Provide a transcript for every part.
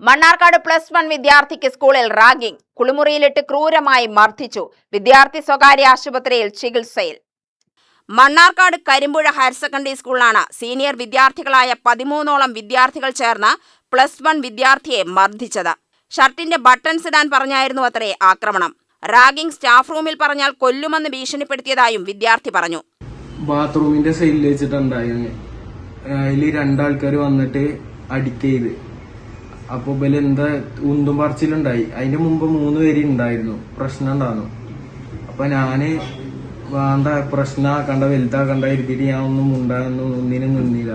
മണ്ണാർക്കാട് +1 വിദ്യാർത്ഥിക്ക് സ്കൂളിൽ റാഗിംഗ്. കുളിമുറിയിലിട്ട് ക്രൂരമായി മർദ്ദിച്ചു. വിദ്യാർത്ഥി സ്വകാര്യ ആശുപത്രിയിൽ ചികിത്സയിൽ. മണ്ണാർക്കാട് കരിമ്പുഴ ഹയർ സെക്കൻഡറി സ്കൂളിലാണ് സീനിയർ വിദ്യാർത്ഥികളായ 13ഓളം വിദ്യാർത്ഥികൾ ചേർന്ന് +1 വിദ്യാർത്ഥിയെ മർദ്ദിച്ചത്. ഷർട്ടിന്റെ ബട്ടൺസ് ഇടാൻ പറഞ്ഞായിരുന്നു അത്രേ ആക്രമണം. റാഗിംഗ് സ്റ്റാഫ് റൂമിൽ പറഞ്ഞാൽ കൊല്ലുമെന്ന് ഭീഷണിപ്പെടുത്തിയതായും വിദ്യാർത്ഥി പറഞ്ഞു. ബാത്റൂമിന്റെ സൈഡിൽ വെച്ചിട്ടുണ്ടായിരുന്നു. അതിൽ രണ്ടാൾക്കാർ വന്നിട്ട് അടിക്കയത്. അപ്പൊ എന്താ ഉന്തും പറച്ചിലുണ്ടായി. അതിന്റെ മുമ്പ് 3 പേര് ഉണ്ടായിരുന്നു. പ്രശ്നം ഉണ്ടായിരുന്നു. അപ്പൊ ഞാന് വേണ്ട പ്രശ്നമാക്കണ്ട വലുതാക്കണ്ട എഴുതിയിട്ട് ഞാൻ ഒന്നും ഒന്നിനും നിന്നില്ല.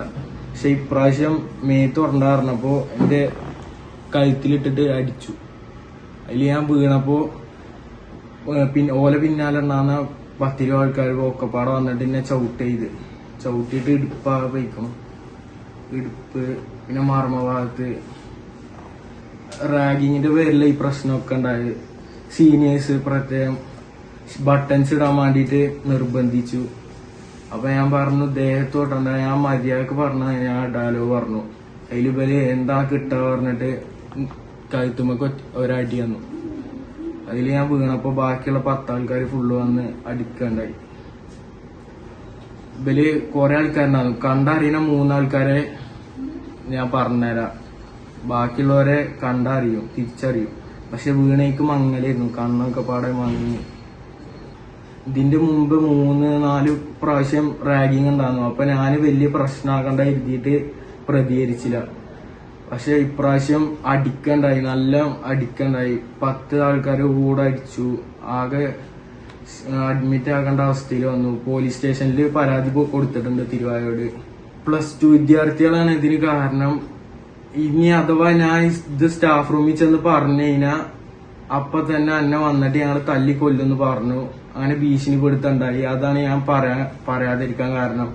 പക്ഷെ ഇപ്രാവശ്യം മേത്ത് പറഞ്ഞപ്പോ എന്റെ കഴുത്തിലിട്ടിട്ട് അടിച്ചു. അതിൽ ഞാൻ വീണപ്പോ ഓല പിന്നാലെ ഉണ്ടാകുന്ന 10 ആൾക്കാർ ഒക്കെപ്പാടെ വന്നിട്ട് എന്നെ ചവിട്ടിയിട്ട് ഇടുപ്പാകെ പോയിക്കണം. ഇടുപ്പ് പിന്നെ മർമ്മ ഭാഗത്ത് റാഗിങ്ങിന്റെ പേരിൽ ഈ പ്രശ്നമൊക്കെ ഉണ്ടായത്. സീനിയേഴ്സ് പ്രത്യേകം ബട്ടൺസ് ഇടാൻ വേണ്ടിയിട്ട് നിർബന്ധിച്ചു. അപ്പൊ ഞാൻ പറഞ്ഞു ദേഹത്തോട്ടണ്ട, ഞാൻ മര്യാദക്ക് പറഞ്ഞ ഞാൻ ഇടാലോ പറഞ്ഞു. അതിൽ എന്താ കിട്ടാ പറഞ്ഞിട്ട് കഴുത്തുമ്മക്ക് ഒരടി വന്നു. അതിൽ ഞാൻ വീണപ്പോ ബാക്കിയുള്ള 10 ആൾക്കാർ ഫുള്ള് വന്ന് അടിക്കണ്ടായി. കുറെ ആൾക്കാരുണ്ടായിരുന്നു. കണ്ടറിയുന്ന 3 ആൾക്കാരെ ഞാൻ പറഞ്ഞുതരാം. ബാക്കിയുള്ളവരെ കണ്ടറിയും, തിരിച്ചറിയും. പക്ഷെ വീണേക്ക് മങ്ങലായിരുന്നു, കണ്ണൊക്കെ പാടെ മങ്ങി. ഇതിന്റെ മുമ്പ് 3-4 പ്രാവശ്യം റാഗിങ് ഉണ്ടായിരുന്നു. അപ്പൊ ഞാൻ വലിയ പ്രശ്നമാക്കണ്ട എഴുതിയിട്ട് പ്രതികരിച്ചില്ല. പക്ഷെ ഇപ്രാവശ്യം അടിക്കണ്ടായി, നല്ല അടിക്കണ്ടായി. 10 ആൾക്കാർ കൂടെ അടിച്ചു. ആകെ അഡ്മിറ്റ് ആക്കേണ്ട അവസ്ഥയിൽ വന്നു. പോലീസ് സ്റ്റേഷനിൽ പരാതി കൊടുത്തിട്ടുണ്ട് തിരുവായോട്. +2 വിദ്യാർത്ഥികളാണ് ഇതിന് കാരണം. ഇനി അഥവാ ഞാൻ ഇത് സ്റ്റാഫ് റൂമിൽ ചെന്ന് പറഞ്ഞു കഴിഞ്ഞാൽ അപ്പൊ തന്നെ എന്നെ വന്നിട്ട് ഞങ്ങൾ തല്ലിക്കൊല്ലുന്ന് പറഞ്ഞു. അങ്ങനെ ഭീഷണിപ്പെടുത്തുണ്ടായി. അതാണ് ഞാൻ പറയാതിരിക്കാൻ കാരണം.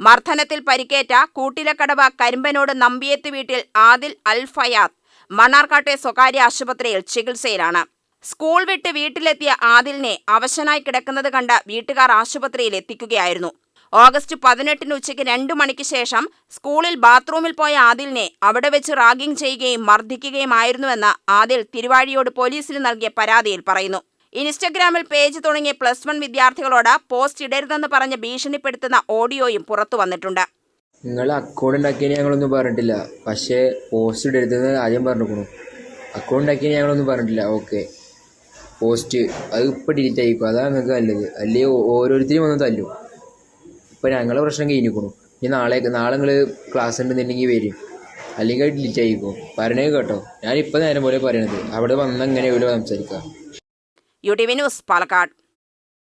മർദ്ദനത്തിൽ പരിക്കേറ്റ കൂട്ടിലക്കടവ് കരിമ്പനോട് നമ്പിയത്ത് വീട്ടിൽ ആദിൽ അൽ ഫയാദ് മണ്ണാർക്കാട്ടെ സ്വകാര്യ ആശുപത്രിയിൽ ചികിത്സയിലാണ്. സ്കൂൾ വിട്ട് വീട്ടിലെത്തിയ ആദിലിനെ അവശനായി കിടക്കുന്നത് കണ്ട് വീട്ടുകാർ ആശുപത്രിയിൽ എത്തിക്കുകയായിരുന്നു. ഓഗസ്റ്റ് 18 ഉച്ചയ്ക്ക് 2 മണിക്ക് ശേഷം സ്കൂളിൽ ബാത്റൂമിൽ പോയ ആദിലിനെ അവിടെ വെച്ച് റാഗിംഗ് ചെയ്യുകയും മർദ്ദിക്കുകയുമായിരുന്നുവെന്ന് ആദിൽ തിരുവാഴിയോട് പോലീസിന് നൽകിയ പരാതിയിൽ പറയുന്നു. ഇൻസ്റ്റഗ്രാമിൽ പേജ് തുടങ്ങിയ +1 വിദ്യാർത്ഥികളോട് പോസ്റ്റ് ഇടരുതെന്ന് പറഞ്ഞ് ഭീഷണിപ്പെടുത്തുന്ന ഓഡിയോയും പുറത്തു വന്നിട്ടുണ്ട്. നിങ്ങൾ അക്കൗണ്ട് ഉണ്ടാക്കിയതിന് ഞങ്ങളൊന്നും പറഞ്ഞിട്ടില്ല. പക്ഷേ പോസ്റ്റ് ഇടരുതെന്ന് ആദ്യം പറഞ്ഞിരിക്കണു. അക്കൗണ്ട് ഉണ്ടാക്കിയതിന് ഞങ്ങളൊന്നും പറഞ്ഞിട്ടില്ല. ഓക്കെ, പോസ്റ്റ് അത് ഇപ്പോൾ ഡിലീറ്റ് ആയിക്കും. അതാണ് നിങ്ങൾക്ക് നല്ലത്. അല്ലെങ്കിൽ ഓരോരുത്തരും വന്ന് തല്ലും. ഇപ്പോൾ ഞങ്ങളെ പ്രശ്നം കഴിഞ്ഞിരിക്കണു. ഇനി നാളെ നിങ്ങൾ ക്ലാസ് ഉണ്ടെന്നുണ്ടെങ്കിൽ വരും, അല്ലെങ്കിൽ അത് ഡിലീറ്റ് ആയിക്കും. പറയണേ കേട്ടോ. ഞാനിപ്പോൾ നേരം പോലെ പറയണത്. അവിടെ വന്നെങ്ങനെ സംസാരിക്കുക. UTV news, Palakkad.